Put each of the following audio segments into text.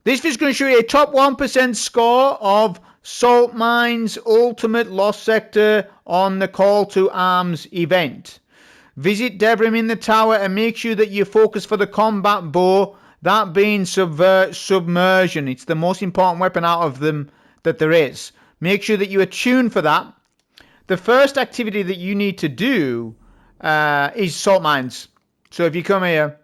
This is going to show you a top 1% score of Salt Mines Ultimate Lost Sector on the Call to Arms event. Visit Devrim in the tower and make sure that you focus for the combat bow, that being submersion. It's the most important weapon out of them that there is. Make sure that you attune for that. The first activity that you need to do is Salt Mines. So if you come here,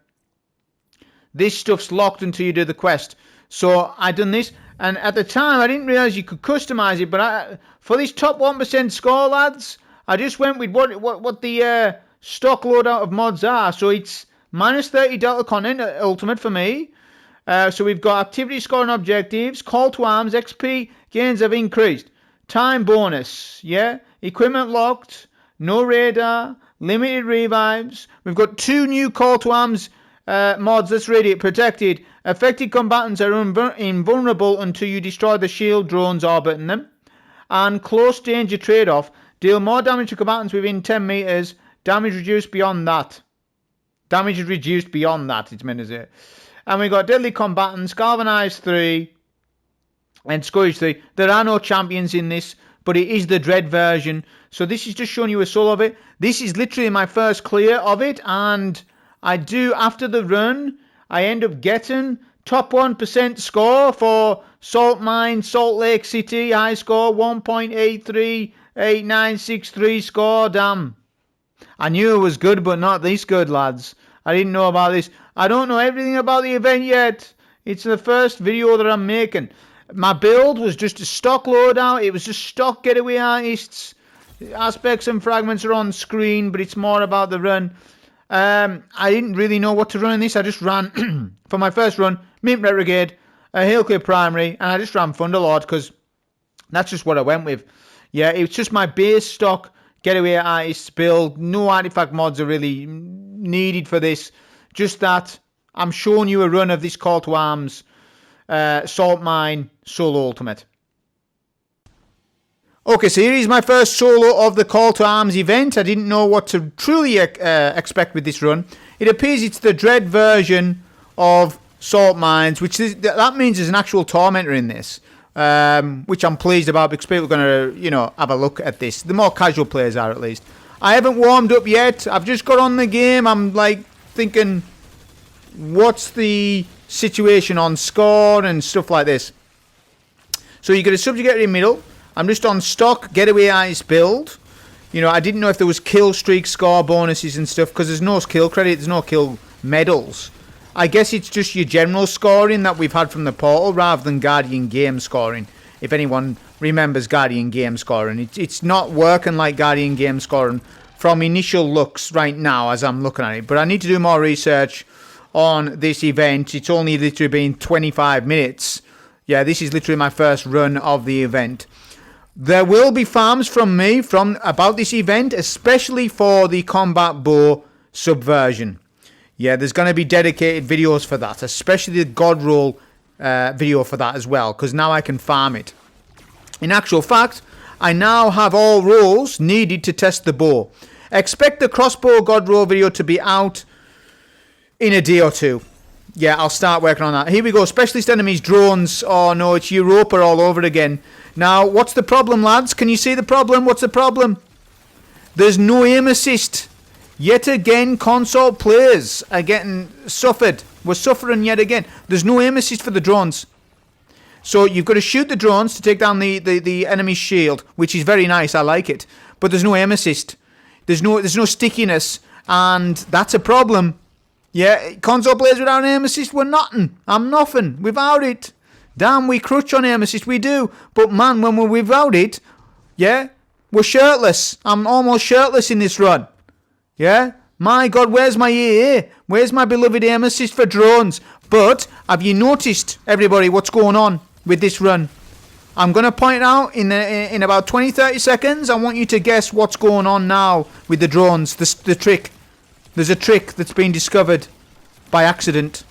this stuff's locked until you do the quest. So I done this, and at the time I didn't realise you could customise it, but for this top 1% score, lads, I just went with what the stock loadout of mods are. So it's minus 30 Delta content ultimate for me. So we've got activity score and objectives, call to arms, XP gains have increased, time bonus, yeah, equipment locked, no radar, limited revives. We've got 2 new call to arms mods. Let's read it. Protected. Affected combatants are invulnerable until you destroy the shield drones orbiting them. And close danger trade-off. Deal more damage to combatants within 10 meters. Damage reduced beyond that. Damage is reduced beyond that, it's meant to say. And we've got Deadly Combatants, Galvanized 3, and Scourge 3. There are no champions in this, but it is the Dread version. So this is just showing you a solo of it. This is literally my first clear of it, and I do, after the run, I end up getting top 1% score for Salt Mine, Salt Lake City, high score, 1.838963 score, damn. I knew it was good, but not this good, lads. I didn't know about this. I don't know everything about the event yet. It's the first video that I'm making. My build was just a stock loadout. It was just stock getaway artists. Aspects and fragments are on screen, but it's more about the run. I didn't really know what to run in this. I just ran, for my first run, Mint Brigade, a Hailclear Primary, and I just ran Thunderlord because that's just what I went with. Yeah, it was just my base stock getaway artists build. No artifact mods are really needed for this. Just that I'm showing you a run of this Call to Arms Salt Mine Solo Ultimate. Okay, so here is my first solo of the Call to Arms event. I didn't know what to truly expect with this run. It appears it's the Dread version of Salt Mines, which that means there's an actual tormentor in this, which I'm pleased about because people are going to, have a look at this. The more casual players are, at least. I haven't warmed up yet. I've just got on the game. I'm like thinking, what's the situation on score and stuff like this. So you get a subject in the middle. I'm just on stock getaway eyes build. I didn't know if there was kill streak score bonuses and stuff because there's no skill credit, there's no kill medals. I guess it's just your general scoring that we've had from the portal rather than Guardian game scoring. If anyone remembers Guardian game scoring, it's not working like Guardian game scoring from initial looks right now as I'm looking at it. But I need to do more research on this event. It's only literally been 25 minutes. Yeah, this is literally my first run of the event. There will be farms from me about this event, especially for the combat bow subversion. Yeah, there's going to be dedicated videos for that, especially the God Roll video for that as well, because now I can farm it. In actual fact, I now have all rolls needed to test the bow. Expect the crossbow God Roll video to be out in a day or two. Yeah, I'll start working on that. Here we go. Specialist enemies, drones. Oh no, it's Europa all over again. Now, what's the problem, lads? Can you see the problem? What's the problem? There's no aim assist. Yet again, console players are getting suffered. We're suffering yet again. There's no aim assist for the drones. So you've got to shoot the drones to take down the enemy's shield, which is very nice. I like it. But there's no aim assist. There's no stickiness, and that's a problem. Yeah, console players without aim assist, we're nothing. I'm nothing without it. Damn, we crutch on aim assist, we do. But man, when we're without it, yeah, we're shirtless. I'm almost shirtless in this run. Yeah? My God, where's my EA? Where's my beloved aim assist for drones? But have you noticed, everybody, what's going on with this run? I'm going to point out in about 20-30 seconds. I want you to guess what's going on now with the drones, the trick. There's a trick that's been discovered by accident.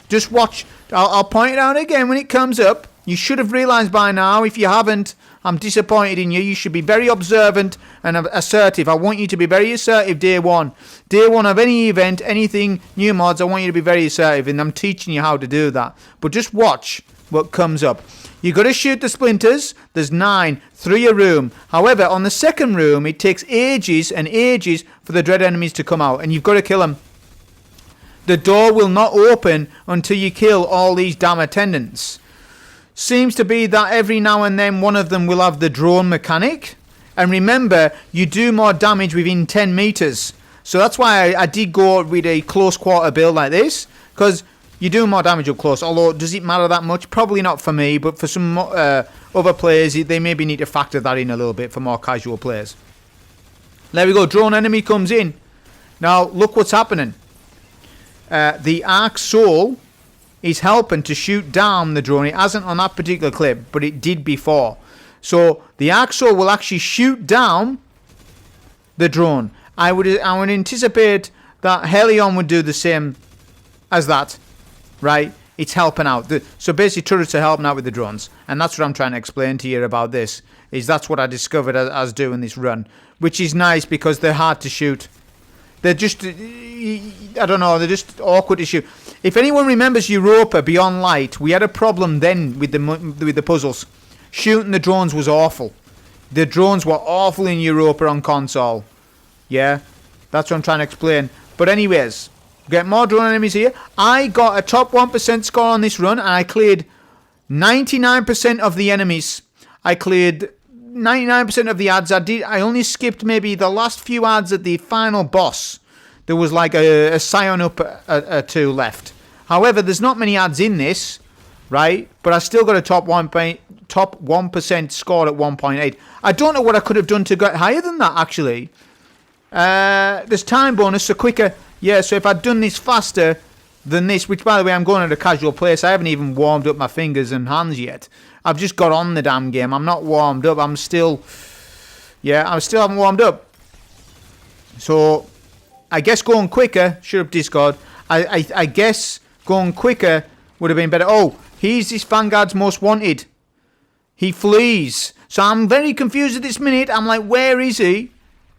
Just watch. I'll point it out again when it comes up. You should have realised by now. If you haven't, I'm disappointed in you. You should be very observant and assertive. I want you to be very assertive day one. Day one of any event, anything, new mods, I want you to be very assertive, and I'm teaching you how to do that. But just watch what comes up. You got to shoot the splinters. There's 9, 3 a room. However, on the second room, it takes ages and ages for the dread enemies to come out, and you've got to kill them. The door will not open until you kill all these damn attendants. Seems to be that every now and then one of them will have the drone mechanic. And remember, you do more damage within 10 meters. So that's why I did go with a close quarter build like this. Because you do more damage up close. Although, does it matter that much? Probably not for me. But for some other players, they maybe need to factor that in a little bit for more casual players. There we go. Drone enemy comes in. Now, look what's happening. The Arc Soul is helping to shoot down the drone. It hasn't on that particular clip, but it did before. So the Arc Soul will actually shoot down the drone. I would anticipate that Helion would do the same as that, right? It's helping out. So basically turrets are helping out with the drones, and that's what I'm trying to explain to you about this. That's what I discovered as doing this run, which is nice because they're hard to shoot. They're just, I don't know, they're just awkward to shoot. If anyone remembers Europa Beyond Light, we had a problem then with the puzzles. Shooting the drones was awful. The drones were awful in Europa on console. Yeah, that's what I'm trying to explain. But anyways, get more drone enemies here. I got a top 1% score on this run, and I cleared 99% of the enemies. I cleared 99% of the ads. I only skipped maybe the last few ads at the final boss. There was like a Scion up a 2 left. However, there's not many ads in this, right? But I still got a top 1% score at 1.8. I don't know what I could have done to get higher than that, actually. There's time bonus, so quicker. Yeah, so if I'd done this faster than this, which, by the way, I'm going at a casual place. I haven't even warmed up my fingers and hands yet. I've just got on the damn game. I'm not warmed up. I still haven't warmed up. So, I guess going quicker, shut up Discord, I guess going quicker would have been better. Oh, he's this Vanguard's most wanted. He flees. So I'm very confused at this minute. I'm like, where is he?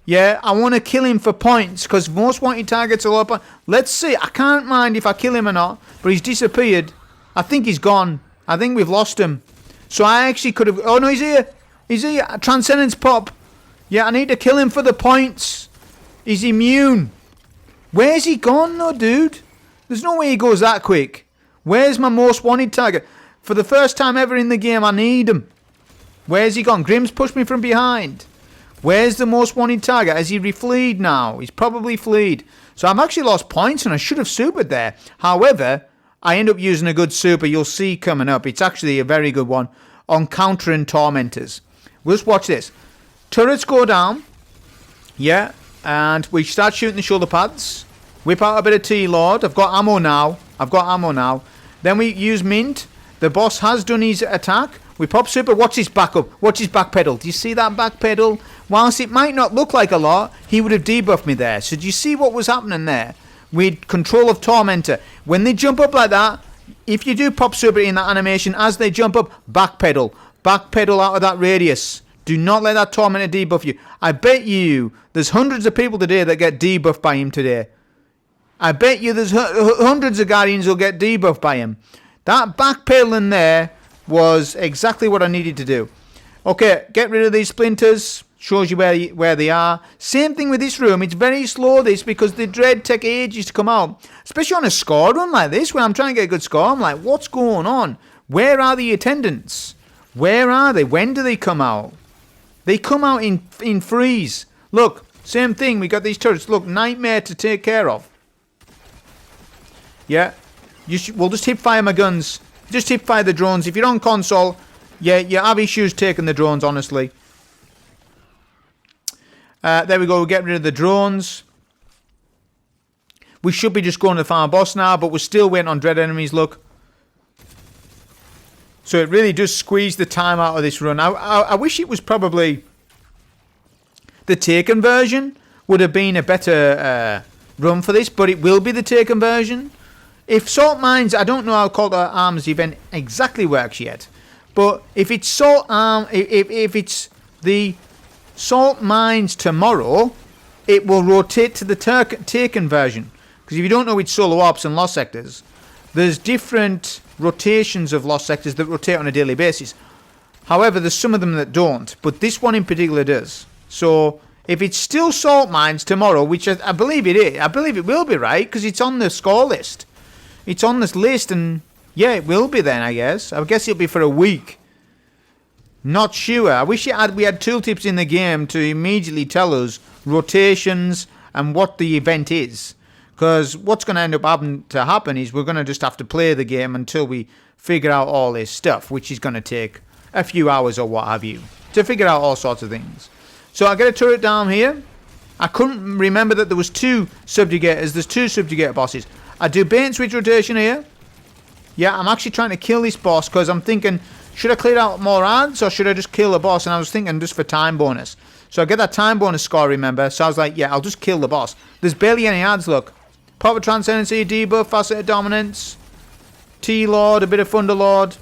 Yeah, I want to kill him for points because most wanted targets are low. Let's see. I can't mind if I kill him or not, but he's disappeared. I think he's gone. I think we've lost him. So I actually could have... Oh, no, he's here. He's here. Transcendence pop. Yeah, I need to kill him for the points. He's immune. Where's he gone, though, dude? There's no way he goes that quick. Where's my most wanted target? For the first time ever in the game, I need him. Where's he gone? Grimm's pushed me from behind. Where's the most wanted target? Has he refleed now? He's probably fleed. So I've actually lost points, and I should have supered there. However, I end up using a good super. You'll see coming up. It's actually a very good one on countering tormentors. We'll just watch this. Turrets go down. Yeah. And we start shooting the shoulder pads. Whip out a bit of T-Lord. I've got ammo now. Then we use Mint. The boss has done his attack. We pop super. Watch his back up. Watch his back pedal. Do you see that back pedal? Whilst it might not look like a lot, he would have debuffed me there. So do you see what was happening there? With control of Tormentor. When they jump up like that, if you do pop super in that animation, as they jump up, back pedal. Back pedal out of that radius. Do not let that Tormentor debuff you. I bet you there's hundreds of people today that get debuffed by him today. I bet you there's hundreds of Guardians who'll get debuffed by him. That backpedaling there was exactly what I needed to do. Okay, get rid of these splinters. Shows you where they are. Same thing with this room. It's very slow, this, because the dread take ages to come out. Especially on a score run like this, where I'm trying to get a good score. I'm like, what's going on? Where are the attendants? Where are they? When do they come out? They come out in freeze. Look, same thing. We got these turrets. Look, nightmare to take care of. Yeah. We'll just hip fire my guns. Just hip fire the drones. If you're on console, yeah, you have issues taking the drones, honestly. There we go. We'll get rid of the drones. We should be just going to the final boss now, but we're still waiting on dread enemies, look. So it really does squeeze the time out of this run. I wish it was probably... The Taken version would have been a better run for this, but it will be the Taken version. If Salt Mines, I don't know how Call to Arms event exactly works yet, But if it's if it's the salt mines tomorrow, it will rotate to the taken version. Because if you don't know which solo ops and lost sectors, there's different rotations of lost sectors that rotate on a daily basis. However, there's some of them that don't, but this one in particular does. So if it's still salt mines tomorrow, which I believe it is, I believe it will be, right? Because it's on the score list. It's on this list, and yeah, it will be then, I guess. I guess it'll be for a week. Not sure. I wish we had tooltips in the game to immediately tell us rotations and what the event is. Because what's going to end up happen is we're going to just have to play the game until we figure out all this stuff, which is going to take a few hours or what have you, to figure out all sorts of things. So I get a turret down here. I couldn't remember that there was 2 subjugators. There's 2 subjugator bosses. I do bait and switch rotation here. Yeah, I'm actually trying to kill this boss because I'm thinking, should I clear out more ads or should I just kill the boss? And I was thinking just for time bonus. So I get that time bonus score, remember? So I was like, yeah, I'll just kill the boss. There's barely any ads, look. Pop of Transcendency, debuff, Facet of Dominance, T-Lord, a bit of Thunderlord.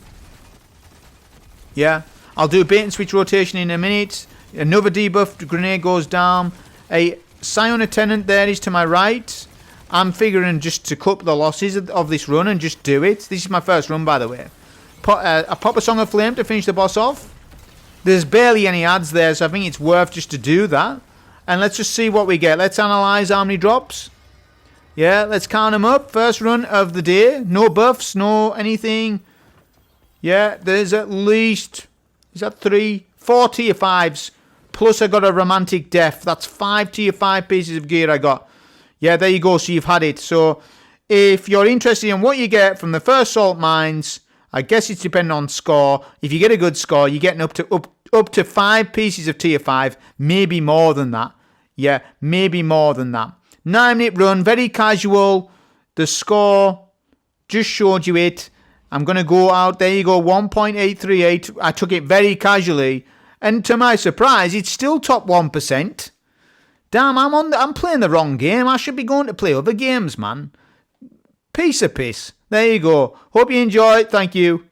Yeah, I'll do a bait and switch rotation in a minute. Another debuff, the grenade goes down. A Scion Attendant there is to my right. I'm figuring just to cut the losses of this run and just do it. This is my first run, by the way. I pop a Song of Flame to finish the boss off. There's barely any ads there, so I think it's worth just to do that. And let's just see what we get. Let's analyze how many drops. Yeah, let's count them up. First run of the day. No buffs, no anything. Yeah, there's at least, is that 4 tier 5s. Plus I got a romantic death. That's 5 tier 5 pieces of gear I got. Yeah, there you go. So you've had it. So if you're interested in what you get from the first salt mines, I guess it's depending on score. If you get a good score, you're getting up to 5 pieces of tier 5. Maybe more than that. Yeah, maybe more than that. 9-minute run, very casual. The score just showed you it. I'm going to go out. There you go, 1.838. I took it very casually. And to my surprise, it's still top 1%. Damn, I'm playing the wrong game. I should be going to play other games, man. Piece of piss. There you go. Hope you enjoy. Thank you.